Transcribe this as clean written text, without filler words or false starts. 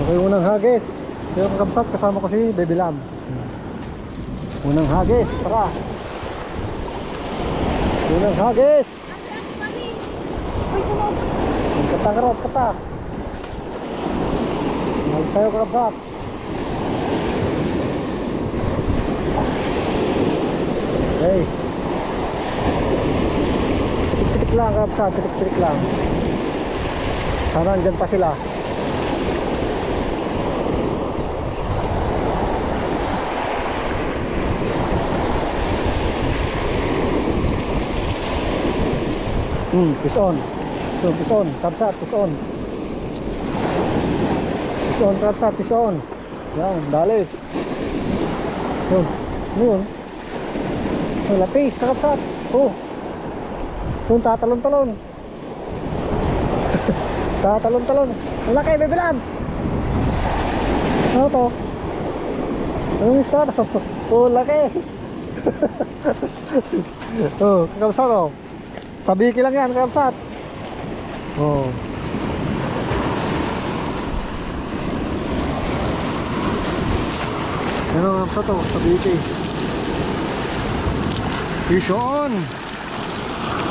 Okay, unang hagis. Yung kabsat, kasama ko si Baby Labs. Unang hagis, tara. Unang hagis. Kata karot, kata. Mahal sa'yo kabsat. Okay. Pitik-pitik lang kabsat, pitik-pitik lang. Sana andyan pa sila. Fish on. Fish on, kabsat, fish on. Fish on, kabsat, fish on. Yan, dali. Yun, yun. Yung lapis, kabsat. Oh. Yung tatalon-talon. Tatalon-talon. Ang laki, Baby Lam. Ano to? Anong isda to? Oh, laki. Oh, kabsat oh. Sabiki lang yan, kabsat. Oh. Ano kabsat oh, sabiki. Fish on.